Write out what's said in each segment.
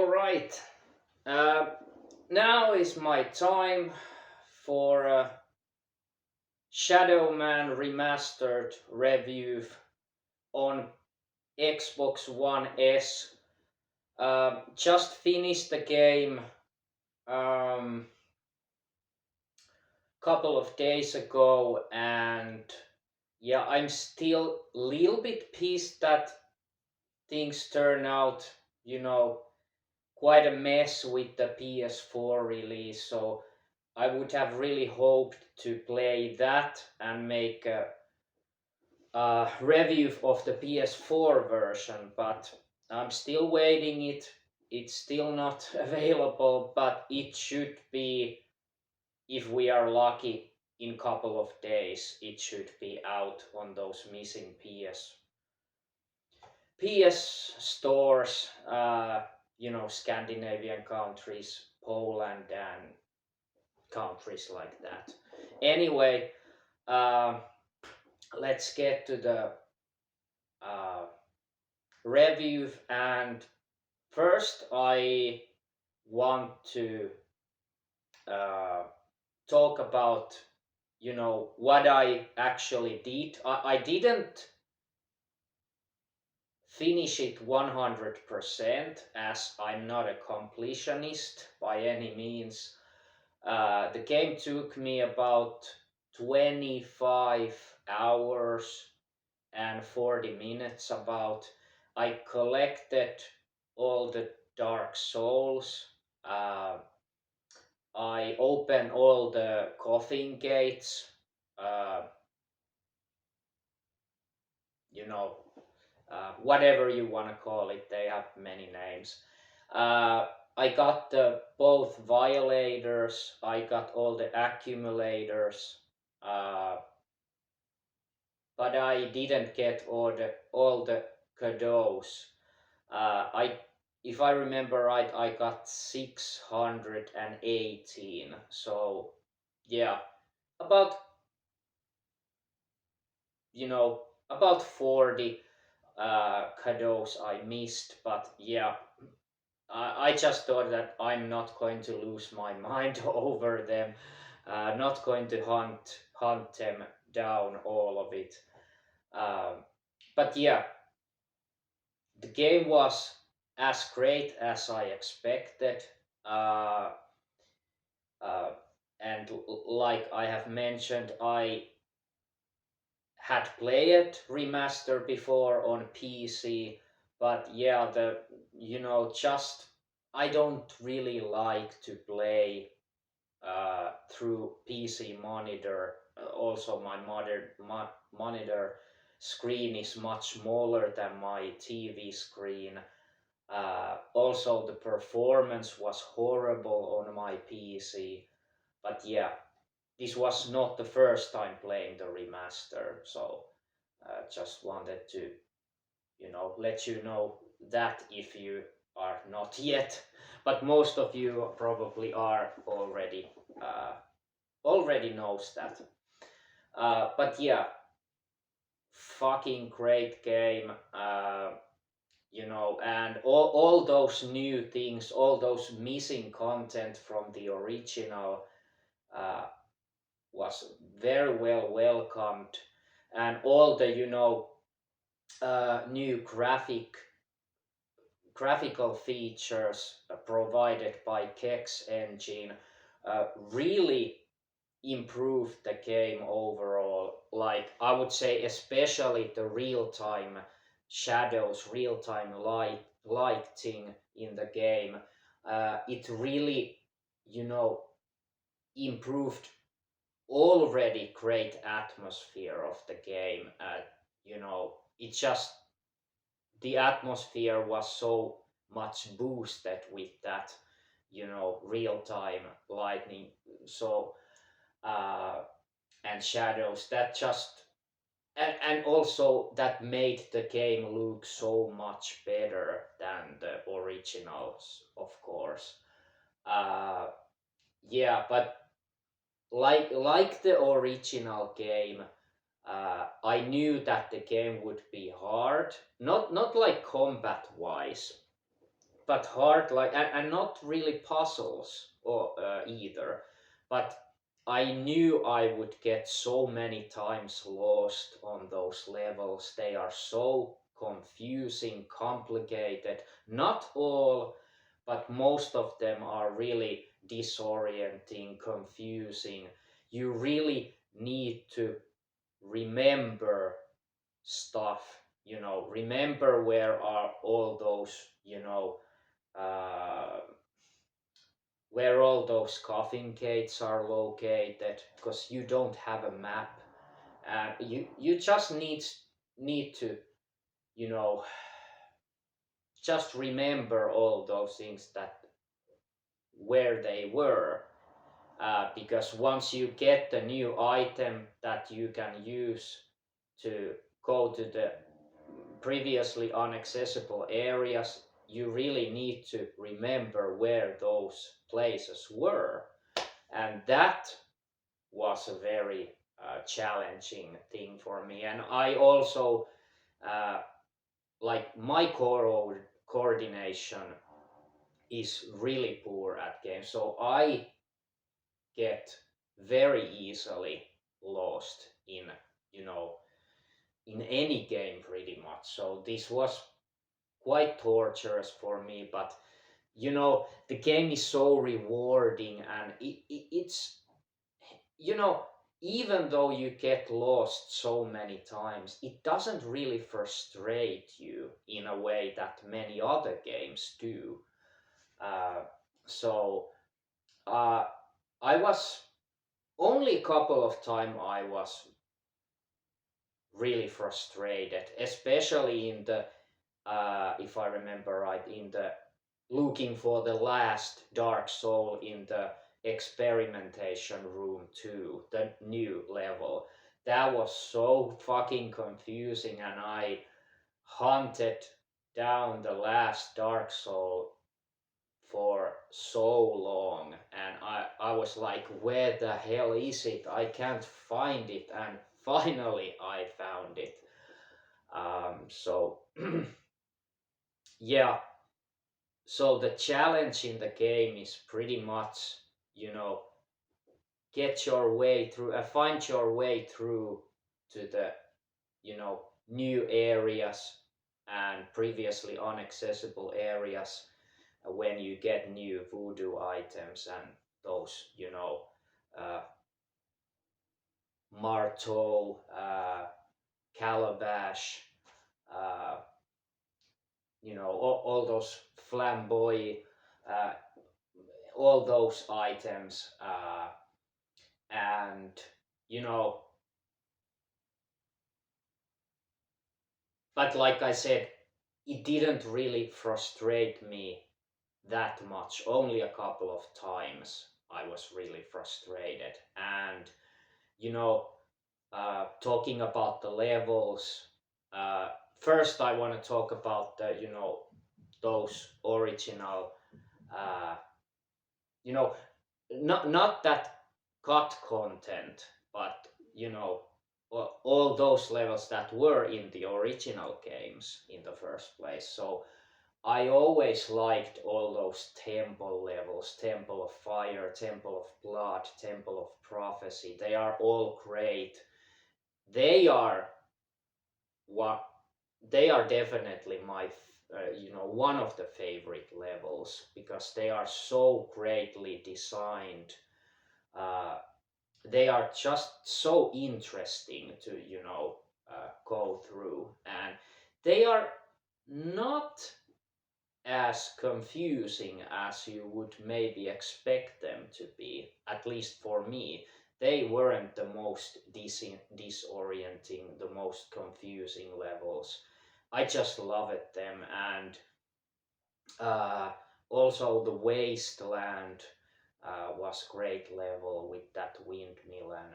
All right. Uh, Now is my time for Shadow Man Remastered review on Xbox One S. Just finished the game um, couple of days ago, and yeah, I'm still a little bit pissed that things turn out, you know, quite a mess with the PS4 release. So I would have really hoped to play that and make a review of the PS4 version, but I'm still waiting it. It's still not available, but it should be, if we are lucky, in couple of days. It should be out on those missing PS stores, Scandinavian countries, Poland, and countries like that. Anyway, um, let's get to the uh, review. And first, I want to uh, talk about, what I actually did. I didn't finish it 100% as I'm not a completionist by any means. The game took me about 25 hours and 40 minutes about. I collected all the Dark Souls. Uh, I opened all the coffin gates. Uh, you know, Whatever you want to call it, they have many names. Uh, I got both violators. I got all the accumulators. Uh, but I didn't get all the cadeaux. If I remember right, I got 618. So yeah, about about 40 cadeaux I missed. But yeah, I just thought that I'm not going to lose my mind over them. Not going to hunt them down, all of it. Um, but yeah, the game was as great as I expected. Uh, uh, and like I have mentioned, I had played remaster before on PC, but yeah, just I don't really like to play through PC monitor. Also, my monitor screen is much smaller than my TV screen. Also, the performance was horrible on my PC. But yeah, this was not the first time playing the remaster, so just wanted to, let you know that if you are not yet. But most of you probably are already knows that. But yeah, fucking great game. And all those new things, all those missing content from the original uh, was very well welcomed, and all the new graphical features provided by Kex engine really improved the game overall. Like, I would say, especially the real-time shadows, real-time lighting in the game. It really, you know, improved already great atmosphere of the game. It just the atmosphere was so much boosted with that, real time lightning. So uh, and shadows that just and also that made the game look so much better than the originals, of course. uh, yeah, but like the original game, I knew that the game would be hard, not like combat wise, but hard, like, and not really puzzles or either, but I knew I would get so many times lost on those levels. They are so confusing, complicated. Not all, but most of them are really disorienting, confusing. You really need to remember stuff, remember where are all those, uh, where all those coffin gates are located, because you don't have a map. You just need to, you know just remember all those things, that where they were, because once you get the new item that you can use to go to the previously inaccessible areas, you really need to remember where those places were. And that was a very challenging thing for me. And I also, uh, like, my coordination is really poor at games, so I get very easily lost in, you know in any game pretty much. So this was quite torturous for me, but the game is so rewarding, and it's, you know even though you get lost so many times, it doesn't really frustrate you in a way that many other games do. uh, so uh, I was only a couple of times I was really frustrated, especially in the, if I remember right, in the looking for the last Dark Soul in the experimentation room 2, the new level. That was so fucking confusing, and I hunted down the last Dark Soul for so long, and I was like, where the hell is it? I can't find it, and finally I found it. So yeah, so the challenge in the game is pretty much, you know, get your way through, find your way through to the, new areas and previously inaccessible areas, when you get new voodoo items and those, uh, marteau, calabash, uh, all those flamboy, uh, all those items, and you know but like I said, it didn't really frustrate me that much. Only a couple of times I was really frustrated. And you know talking about the levels, uh, first I want to talk about the, those original, uh, you know not that cut content, but all those levels that were in the original games in the first place. So I always liked all those temple levels: Temple of Fire, Temple of Blood, Temple of Prophecy. They are all great. They are what they are definitely my one of the favorite levels, because they are so greatly designed. uh, they are just so interesting to go through, and they are not as confusing as you would maybe expect them to be. At least for me, they weren't the most disorienting, the most confusing levels. I just loved them. And uh, also the Wasteland was great level with that windmill and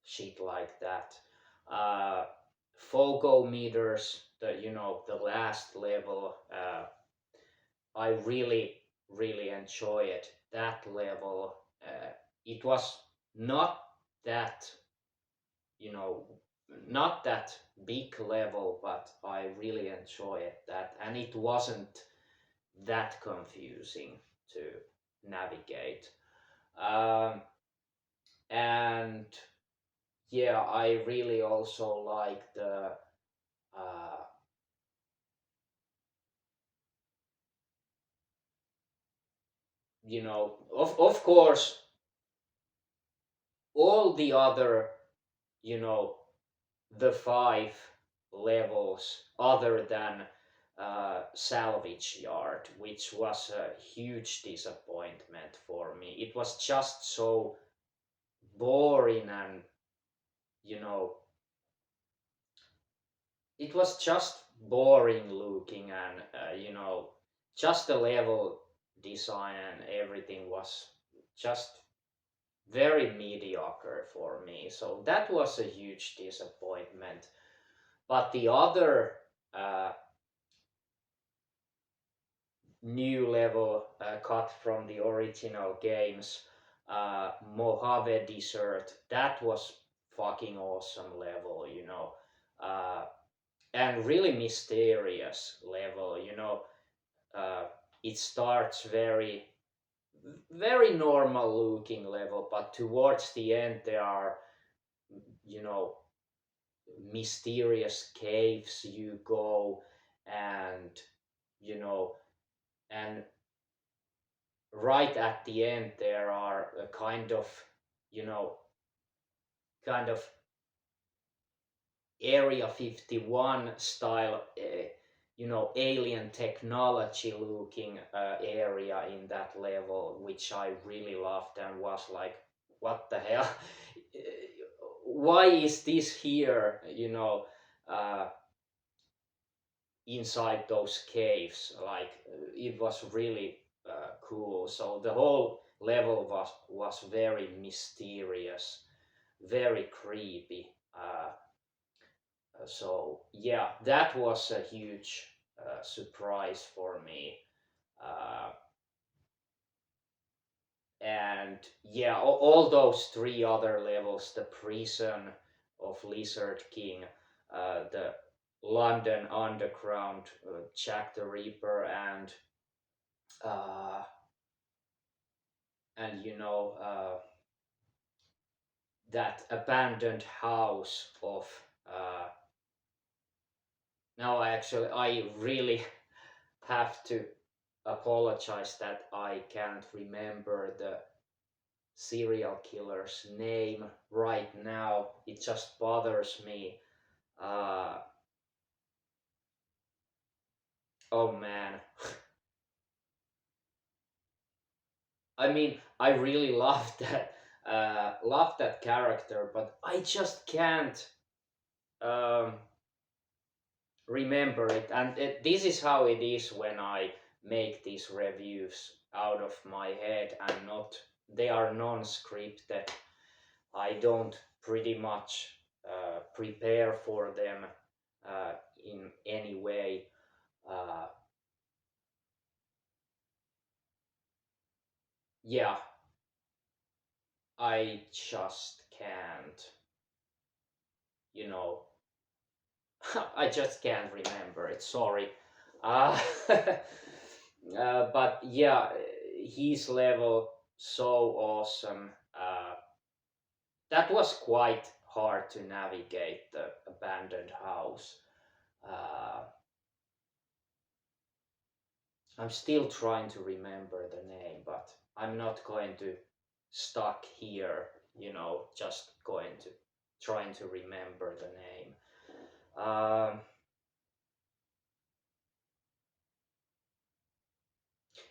shit like that. Uh, Fogometers, the last level, I really really enjoyed that level. It was not that, you know not that big level, but I really enjoyed that, and it wasn't that confusing to navigate. Um, and yeah, I really also like the uh, of course, all the other, you know, the five levels other than Salvage Yard, which was a huge disappointment for me. It was just so boring and, you know, it was just boring looking and, just the level design and everything was just very mediocre for me. So that was a huge disappointment. But the other uh, new level cut from the original games, Mojave Desert, that was fucking awesome level, uh, and really mysterious level, uh, it starts very normal looking level, but towards the end there are, you know, mysterious caves you go, and you know and right at the end there are a you know kind of area 51 style, alien technology looking area in that level, which I really loved and was like, what the hell? Why is this here, uh, inside those caves? Like, it was really cool. So the whole level was very mysterious, very creepy. So yeah, that was a huge surprise for me. Uh, and yeah, all those three other levels, the prison of Lizard King, the London Underground, Jack the Ripper, uh, and that abandoned house of. Uh, Now, I really have to apologize that I can't remember the serial killer's name right now. It just bothers me. Uh, oh man. I mean, I really love that character, but I just can't um, remember it. And this is how it is when I make these reviews out of my head and not they are non-scripted. I don't pretty much prepare for them uh, in any way. Uh, yeah, I just can't, you know, I just can't remember it. Sorry. Uh, but yeah, his level so awesome. That was quite hard to navigate the abandoned house. Uh, I'm still trying to remember the name, but I'm not going to stuck here, just going to trying to remember the name.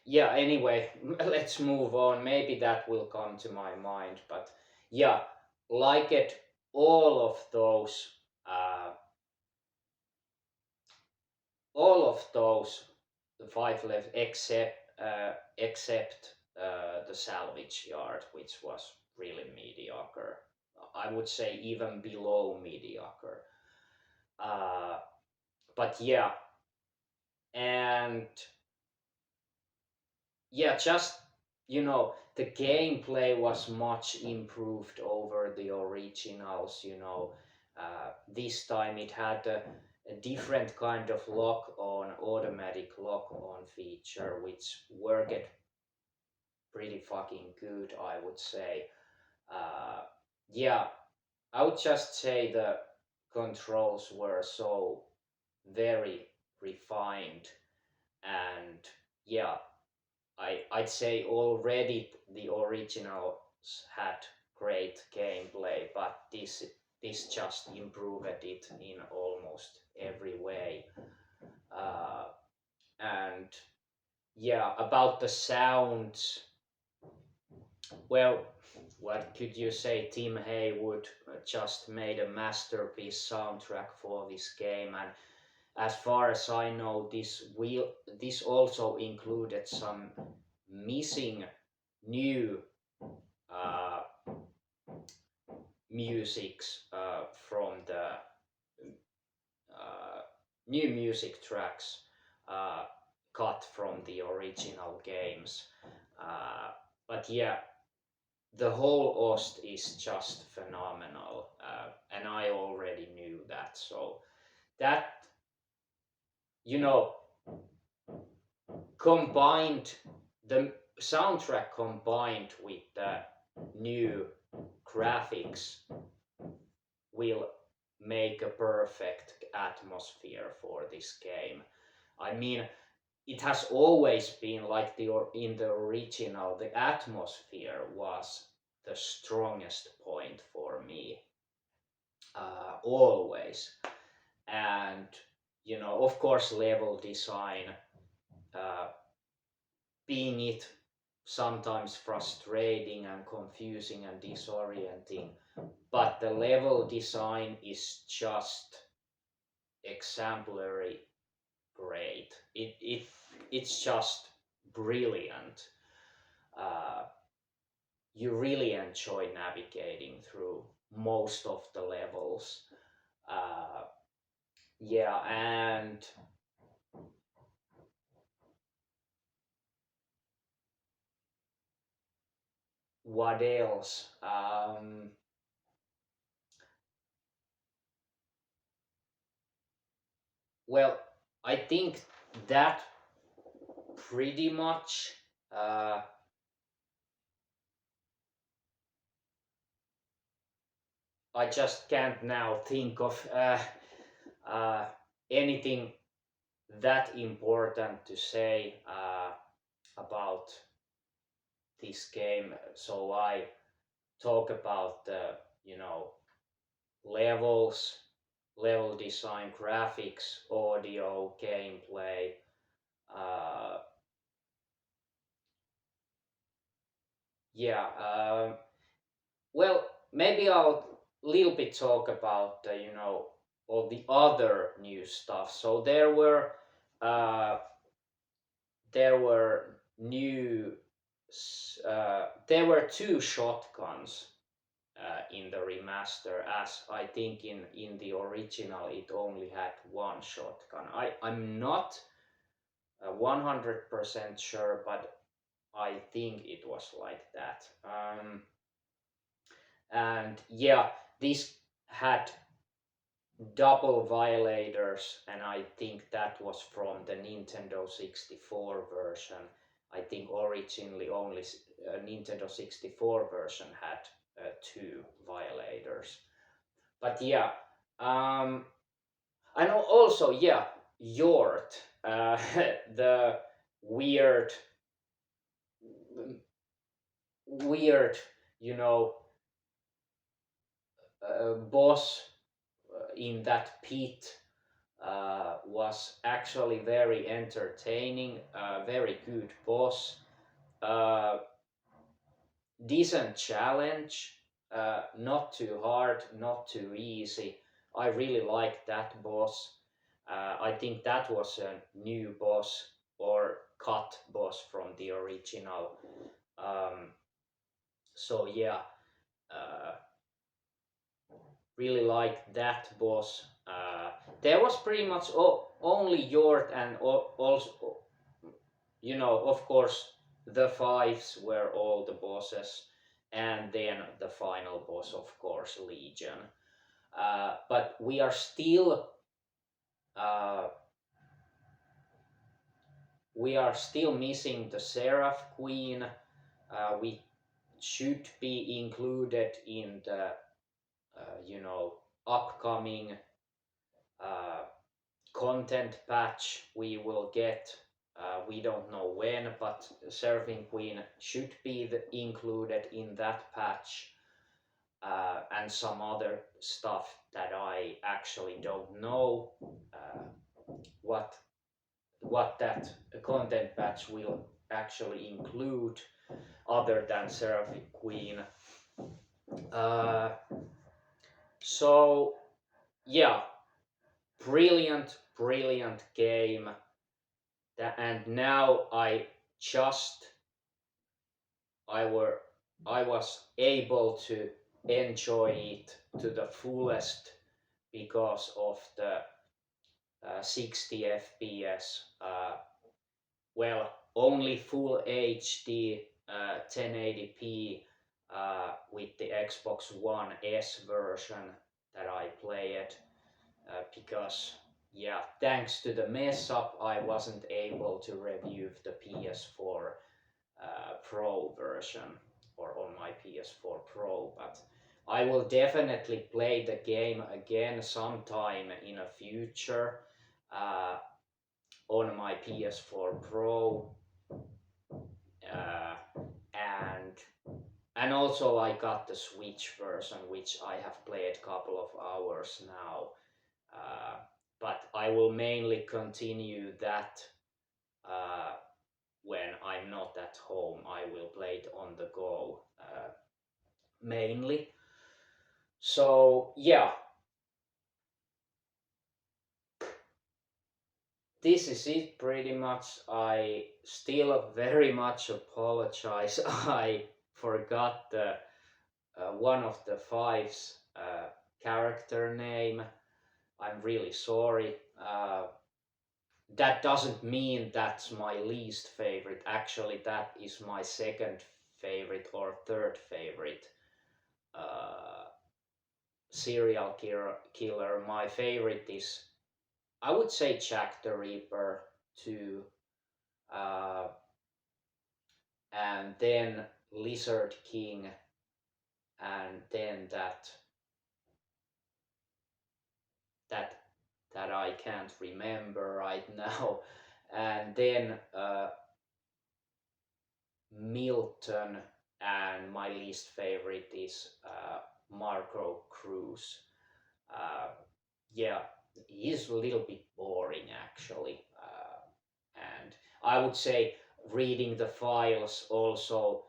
Yeah, anyway, let's move on. Maybe that will come to my mind, but yeah, like it, all of those, uh, all of those five left except the salvage yard, which was really mediocre. I would say even below mediocre. Uh, but yeah, and yeah, just the gameplay was much improved over the originals. This time it had a different kind of lock on, automatic lock on feature, which worked pretty fucking good, I would say. Uh, yeah, I would just say the controls were so very refined, and yeah, I'd say already the originals had great gameplay, but this just improved it in almost every way. Uh, and yeah, about the sounds, well, what could you say? Tim Haywood just made a masterpiece soundtrack for this game, and as far as I know, this also included some missing new uh, musics from the uh, new music tracks uh, cut from the original games. Uh, but yeah, the whole Ost is just phenomenal, and I already knew that. So that, you know, combined, the soundtrack combined with the new graphics will make a perfect atmosphere for this game. I mean, it has always been like in the original, the atmosphere was the strongest point for me, always. And of course, level design, uh, being it sometimes frustrating and confusing and disorienting, but the level design is just exemplary great. It's just brilliant. Uh, you really enjoy navigating through most of the levels. Uh, yeah, and what else? Well, I think that pretty much. Uh, I just can't now think of uh, anything that important to say about this game. So I talk about the, you know, levels, level design, graphics, audio, gameplay. Uh, yeah. Well, maybe I'll little bit talk about all the other new stuff. So uh, there were new there were two shotguns in the remaster, as I think in the original it only had one shotgun. I'm not 100% sure, but I think it was like that. And yeah, this had double violators, and I think that was from the Nintendo 64 version. I think originally only Nintendo 64 version had two violators. But yeah, and also yeah, Yort, the weird, weird, you know, boss in that pit was actually very entertaining, very good boss, uh, decent challenge, not too hard, not too easy. I really liked that boss. I think that was a new boss or cut boss from the original. Um, so yeah, uh, really liked that boss. There was pretty much only Yort, and also, of course, the fives were all the bosses, and then the final boss, of course, Legion. But we are still Uh, we are still missing the Seraph Queen. We should be included in the upcoming uh, content patch we will get. We don't know when, but Seraphim Queen should be included in that patch, and some other stuff that I actually don't know uh, what that content patch will actually include, other than Seraphim Queen. Uh, so yeah, brilliant game. And now just I were I was able to enjoy it to the fullest because of the 60 FPS. Well, only full HD 1080p with the Xbox One S version that I played, because yeah, thanks to the mess up, I wasn't able to review the PS4 Pro version, or on my PS4 Pro, but I will definitely play the game again sometime in the future on my PS4 Pro, uh, and also I got the Switch version, which I have played a couple of hours now. But I will mainly continue that uh, when I'm not at home. I will play it on the go mainly. So yeah, this is it pretty much. I still very much apologize. I forgot the one of the five's character name. I'm really sorry. That doesn't mean that's my least favorite. Actually, that is my second favorite or third favorite uh, serial killer. My favorite is, I would say, Jack the Ripper too, uh, and then Lizard King, and then that that I can't remember right now, and then Milton, and my least favorite is Marco Cruz. Uh, yeah, he's a little bit boring actually, and I would say reading the files also,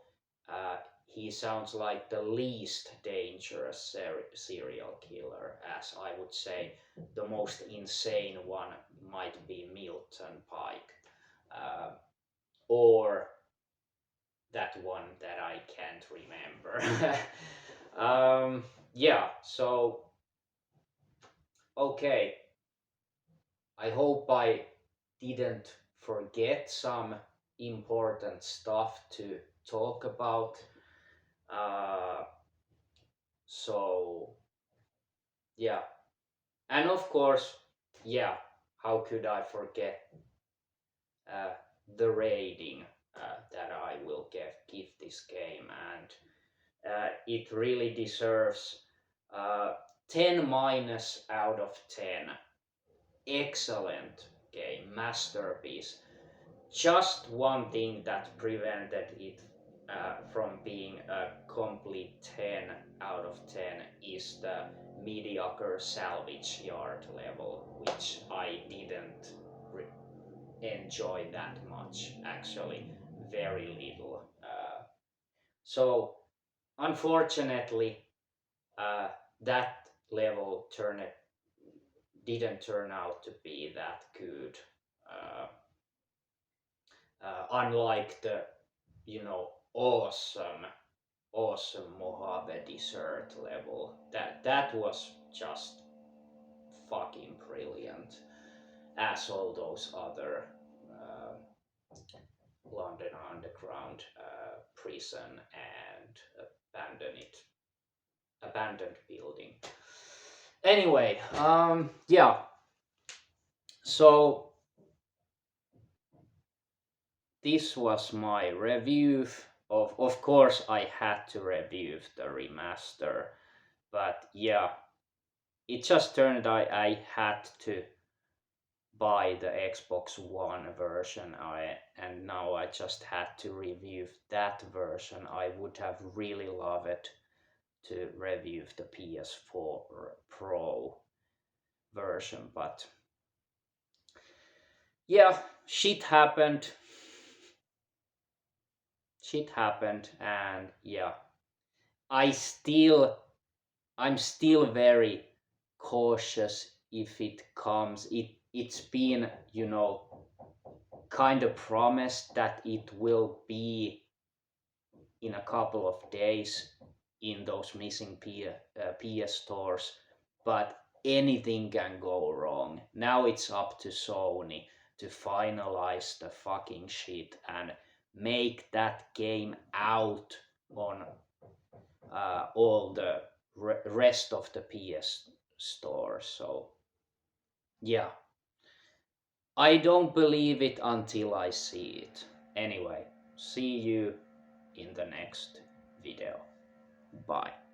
uh, he sounds like the least dangerous serial killer, as I would say the most insane one might be Milton Pike, uh, or that one that I can't remember. Yeah, so okay. I hope I didn't forget some important stuff to talk about. Uh, so yeah, and of course, yeah, how could I forget uh, the rating that I will give this game, and it really deserves uh, 10 minus out of 10. Excellent game, masterpiece. Just one thing that prevented it from being a complete 10 out of 10 is the mediocre salvage yard level, which I didn't enjoy that much, actually, very little. So, unfortunately, uh, that level didn't turn out to be that good. Uh, Unlike the, awesome Mojave Desert level, that was just fucking brilliant, as all those other uh, London Underground prison and abandoned building. Anyway, yeah, So this was my review of course I had to review the remaster, but yeah, it just turned I had to buy the Xbox One version. And now I just had to review that version. I would have really loved to review the PS4 Pro version, but yeah, shit happened. Shit happened, and yeah, I still I'm still very cautious if it comes. It's been, kind of promised that it will be in a couple of days in those missing PS stores, but anything can go wrong. Now it's up to Sony to finalize the fucking shit and make that game out on all the rest of the PS stores. So, yeah, I don't believe it until I see it. Anyway, see you in the next video. Bye.